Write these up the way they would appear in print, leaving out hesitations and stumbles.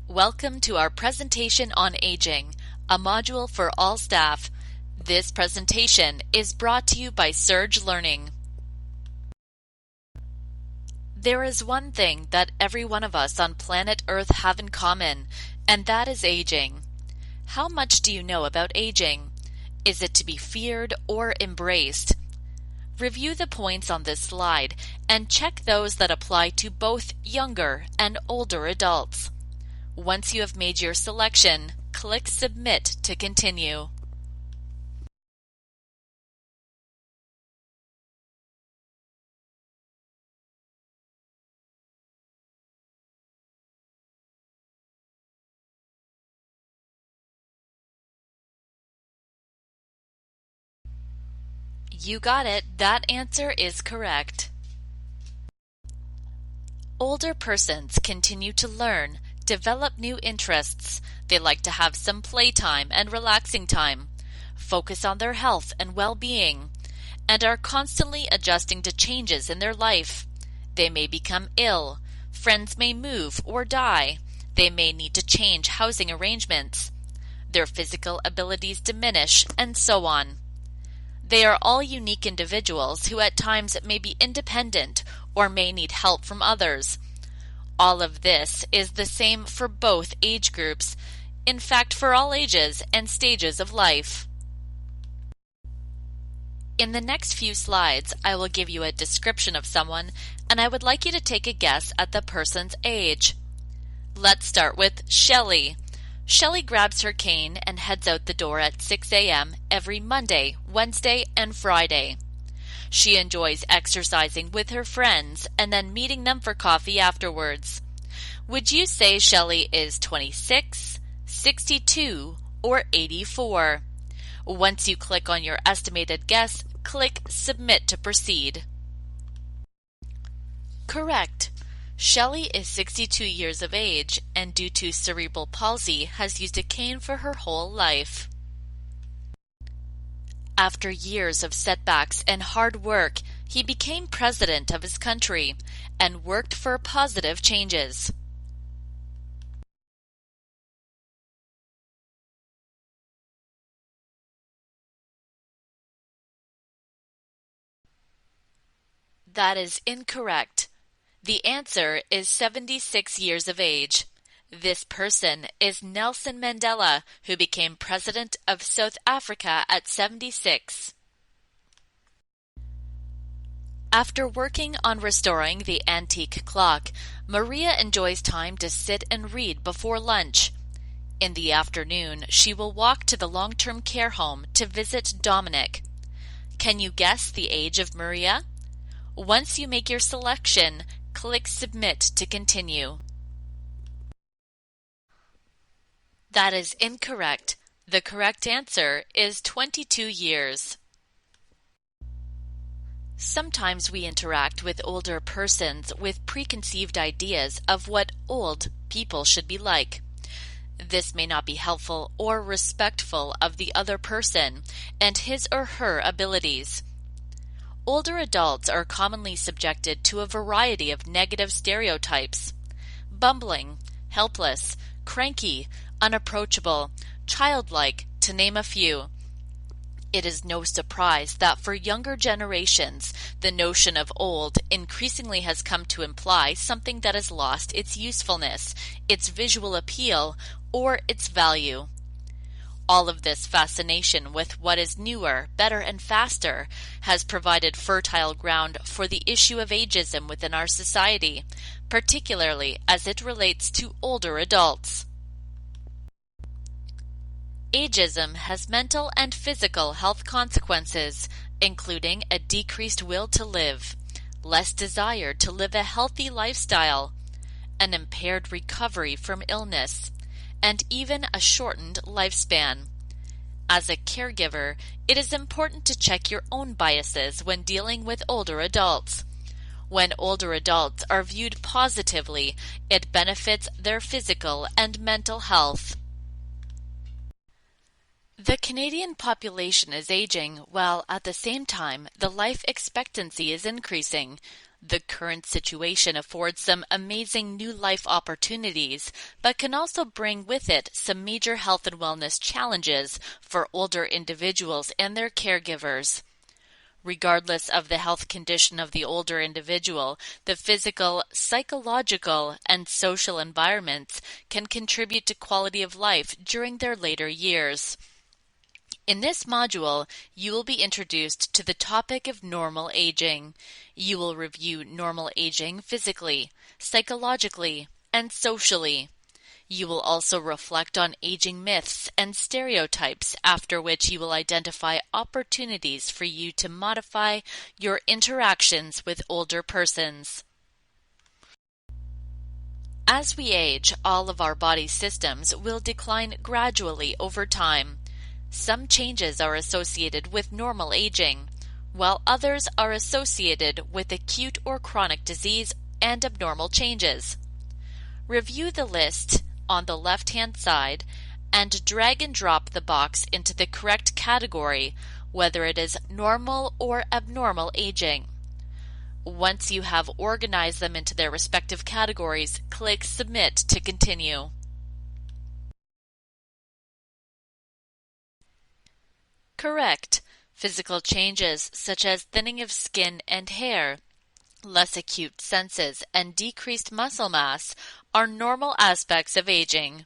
Welcome to our presentation on aging, a module for all staff. This presentation is brought to you by Surge Learning. There is one thing that every one of us on planet Earth have in common, and that is aging. How much do you know about aging? Is it to be feared or embraced? Review the points on this slide and check those that apply to both younger and older adults. Once you have made your selection, click Submit to continue. You got it. That answer is correct. Older persons continue to learn, develop new interests. They like to have some playtime and relaxing time, focus on their health and well-being, and are constantly adjusting to changes in their life. They may become ill, friends may move or die, they may need to change housing arrangements, their physical abilities diminish, and so on. They are all unique individuals who at times may be independent or may need help from others. All of this is the same for both age groups, in fact for all ages and stages of life. In the next few slides, I will give you a description of someone, and I would like you to take a guess at the person's age. Let's start with Shelley. Shelley grabs her cane and heads out the door at 6 a.m. every Monday, Wednesday, and Friday. She enjoys exercising with her friends and then meeting them for coffee afterwards. Would you say Shelley is 26, 62, or 84? Once you click on your estimated guess, click Submit to proceed. Correct. Shelley is 62 years of age and due to cerebral palsy has used a cane for her whole life. After years of setbacks and hard work, he became president of his country and worked for positive changes. That is incorrect. The answer is 76 years of age. This person is Nelson Mandela, who became president of South Africa at 76. After working on restoring the antique clock, Maria enjoys time to sit and read before lunch. In the afternoon, she will walk to the long-term care home to visit Dominic. Can you guess the age of Maria? Once you make your selection, click Submit to continue. That is incorrect. The correct answer is 22 years. Sometimes we interact with older persons with preconceived ideas of what old people should be like. This may not be helpful or respectful of the other person and his or her abilities. Older adults are commonly subjected to a variety of negative stereotypes: bumbling, helpless, cranky, unapproachable, childlike, to name a few. It is no surprise that for younger generations, the notion of old increasingly has come to imply something that has lost its usefulness, its visual appeal, or its value. All of this fascination with what is newer, better, and faster has provided fertile ground for the issue of ageism within our society, particularly as it relates to older adults. Ageism has mental and physical health consequences, including a decreased will to live, less desire to live a healthy lifestyle, an impaired recovery from illness, and even a shortened lifespan. As a caregiver, it is important to check your own biases when dealing with older adults. When older adults are viewed positively, it benefits their physical and mental health. The Canadian population is aging, while at the same time the life expectancy is increasing. The current situation affords some amazing new life opportunities, but can also bring with it some major health and wellness challenges for older individuals and their caregivers. Regardless of the health condition of the older individual, the physical, psychological, and social environments can contribute to quality of life during their later years. In this module, you will be introduced to the topic of normal aging. You will review normal aging physically, psychologically, and socially. You will also reflect on aging myths and stereotypes, after which you will identify opportunities for you to modify your interactions with older persons. As we age, all of our body systems will decline gradually over time. Some changes are associated with normal aging, while others are associated with acute or chronic disease and abnormal changes. Review the list on the left-hand side and drag and drop the box into the correct category, whether it is normal or abnormal aging. Once you have organized them into their respective categories, click Submit to continue. Correct. Physical changes such as thinning of skin and hair, less acute senses, and decreased muscle mass are normal aspects of aging.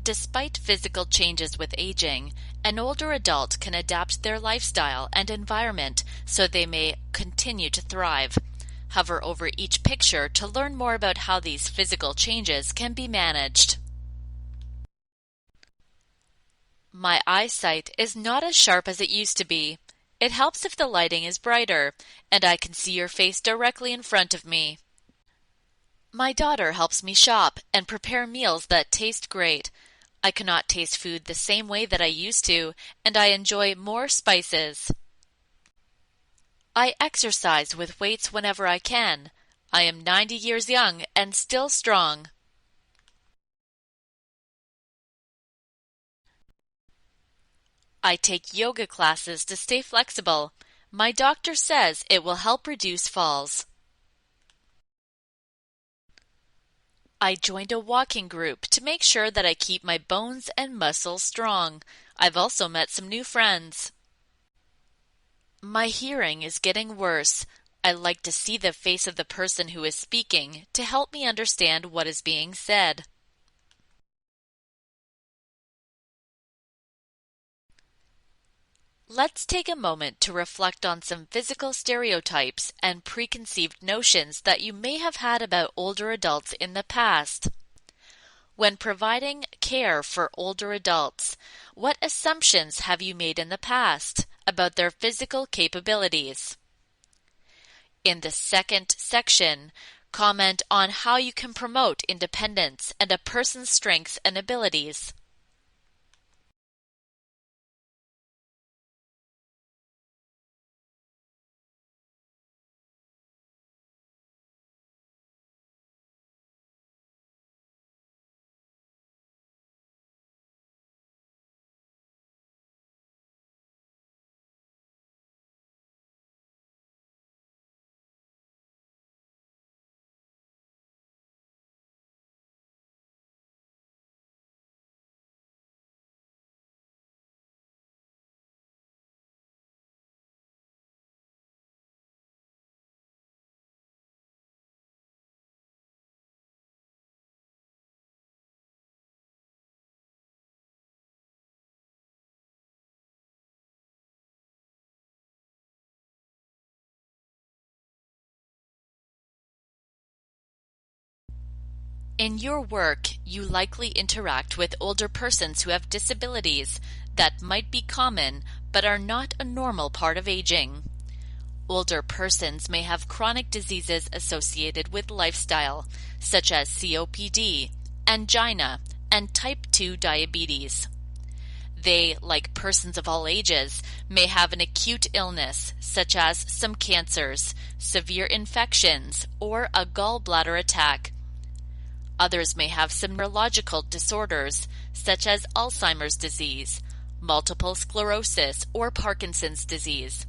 Despite physical changes with aging, an older adult can adapt their lifestyle and environment so they may continue to thrive. Hover over each picture to learn more about how these physical changes can be managed. My eyesight is not as sharp as it used to be. It helps if the lighting is brighter, and I can see your face directly in front of me. My daughter helps me shop and prepare meals that taste great. I cannot taste food the same way that I used to, and I enjoy more spices. I exercise with weights whenever I can. I am 90 years young and still strong. I take yoga classes to stay flexible. My doctor says it will help reduce falls. I joined a walking group to make sure that I keep my bones and muscles strong. I've also met some new friends. My hearing is getting worse. I like to see the face of the person who is speaking to help me understand what is being said. Let's take a moment to reflect on some physical stereotypes and preconceived notions that you may have had about older adults in the past. When providing care for older adults, what assumptions have you made in the past about their physical capabilities? In the second section, comment on how you can promote independence and a person's strengths and abilities. In your work, you likely interact with older persons who have disabilities that might be common but are not a normal part of aging. Older persons may have chronic diseases associated with lifestyle, such as COPD, angina, and type 2 diabetes. They, like persons of all ages, may have an acute illness, such as some cancers, severe infections, or a gallbladder attack. Others may have some neurological disorders, such as Alzheimer's disease, multiple sclerosis, or Parkinson's disease.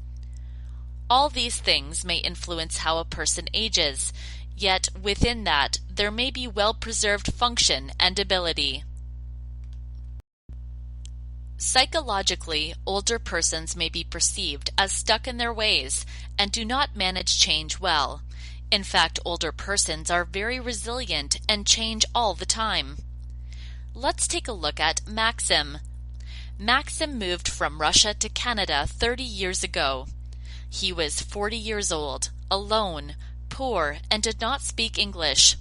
All these things may influence how a person ages, yet within that there may be well-preserved function and ability. Psychologically, older persons may be perceived as stuck in their ways and do not manage change well. In fact, older persons are very resilient and change all the time. Let's take a look at Maxim. Maxim moved from Russia to Canada 30 years ago. He was 40 years old, alone, poor, and did not speak English.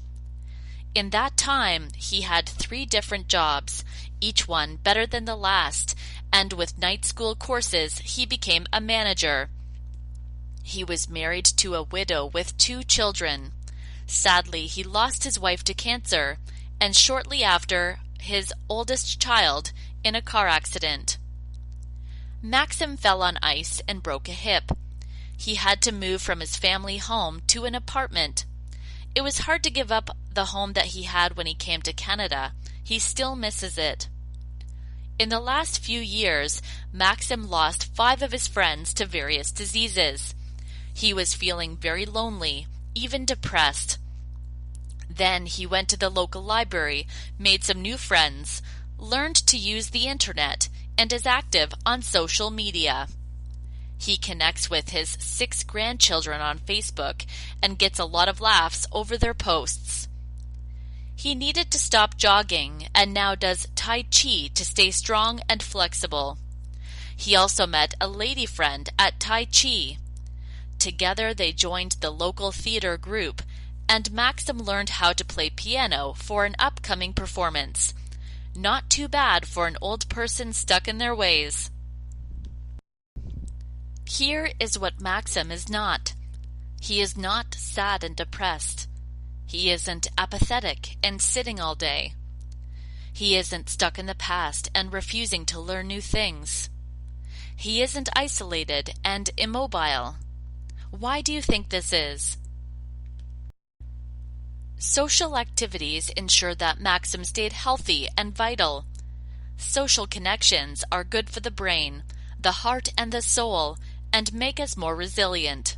In that time, he had 3 different jobs, each one better than the last, and with night school courses, he became a manager. He was married to a widow with 2 children. Sadly, he lost his wife to cancer, and shortly after, his oldest child in a car accident. Maxim fell on ice and broke a hip. He had to move from his family home to an apartment. It was hard to give up the home that he had when he came to Canada. He still misses it. In the last few years, Maxim lost 5 of his friends to various diseases. He was feeling very lonely, even depressed. Then he went to the local library, made some new friends, learned to use the internet, and is active on social media. He connects with his 6 grandchildren on Facebook and gets a lot of laughs over their posts. He needed to stop jogging and now does Tai Chi to stay strong and flexible. He also met a lady friend at Tai Chi. Together they joined the local theater group, and Maxim learned how to play piano for an upcoming performance. Not too bad for an old person stuck in their ways. Here is what Maxim is not. He is not sad and depressed. He isn't apathetic and sitting all day. He isn't stuck in the past and refusing to learn new things. He isn't isolated and immobile. Why do you think this is? Social activities ensure that Maxim stayed healthy and vital. Social connections are good for the brain, the heart, and the soul, and make us more resilient.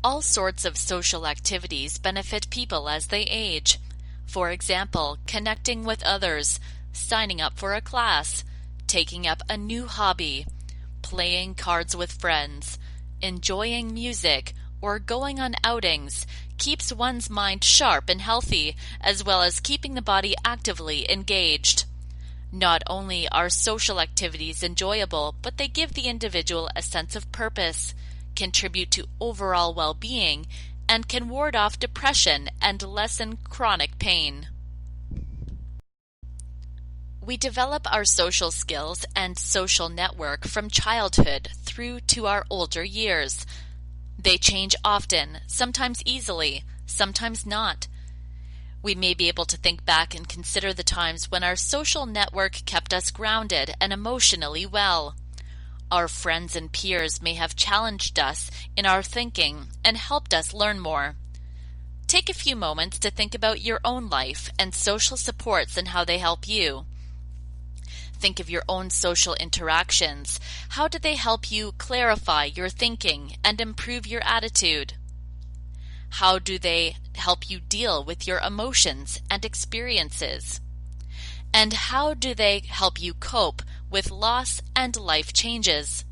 All sorts of social activities benefit people as they age. For example, connecting with others, signing up for a class, taking up a new hobby, playing cards with friends, enjoying music, or going on outings keeps one's mind sharp and healthy, as well as keeping the body actively engaged. Not only are social activities enjoyable, but they give the individual a sense of purpose, contribute to overall well-being, and can ward off depression and lessen chronic pain. We develop our social skills and social network from childhood through to our older years. They change often, sometimes easily, sometimes not. We may be able to think back and consider the times when our social network kept us grounded and emotionally well. Our friends and peers may have challenged us in our thinking and helped us learn more. Take a few moments to think about your own life and social supports and how they help you. Think of your own social interactions. How do they help you clarify your thinking and improve your attitude? How do they help you deal with your emotions and experiences? And how do they help you cope with loss and life changes?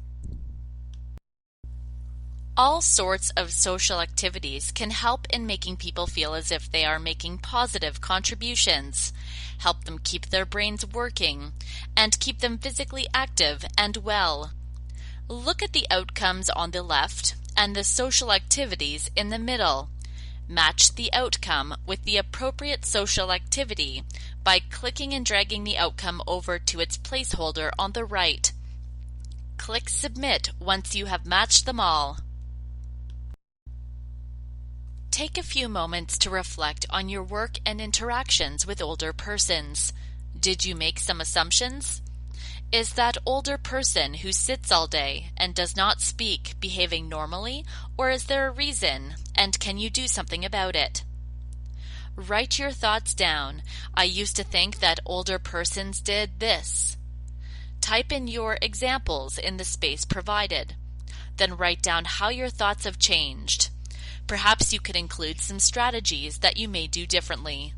All sorts of social activities can help in making people feel as if they are making positive contributions, help them keep their brains working, and keep them physically active and well. Look at the outcomes on the left and the social activities in the middle. Match the outcome with the appropriate social activity by clicking and dragging the outcome over to its placeholder on the right. Click Submit once you have matched them all. Take a few moments to reflect on your work and interactions with older persons. Did you make some assumptions? Is that older person who sits all day and does not speak behaving normally, or is there a reason, and can you do something about it? Write your thoughts down. I used to think that older persons did this. Type in your examples in the space provided. Then write down how your thoughts have changed. Perhaps you could include some strategies that you may do differently.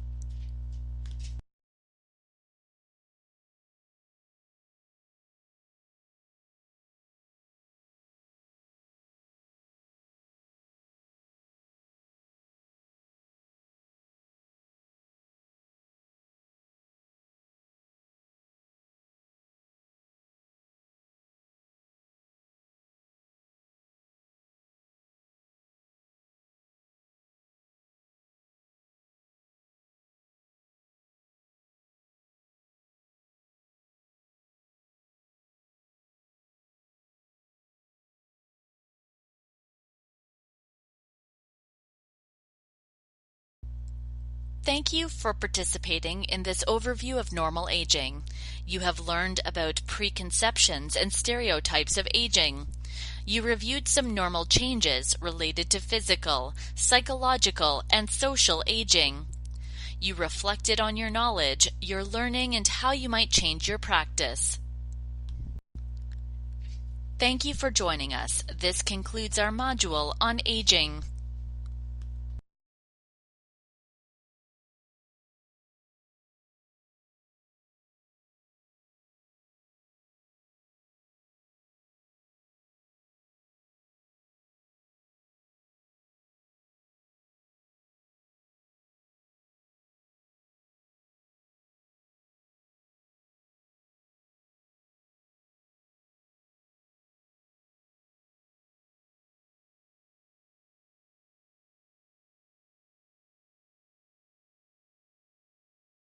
Thank you for participating in this overview of normal aging. You have learned about preconceptions and stereotypes of aging. You reviewed some normal changes related to physical, psychological, and social aging. You reflected on your knowledge, your learning, and how you might change your practice. Thank you for joining us. This concludes our module on aging.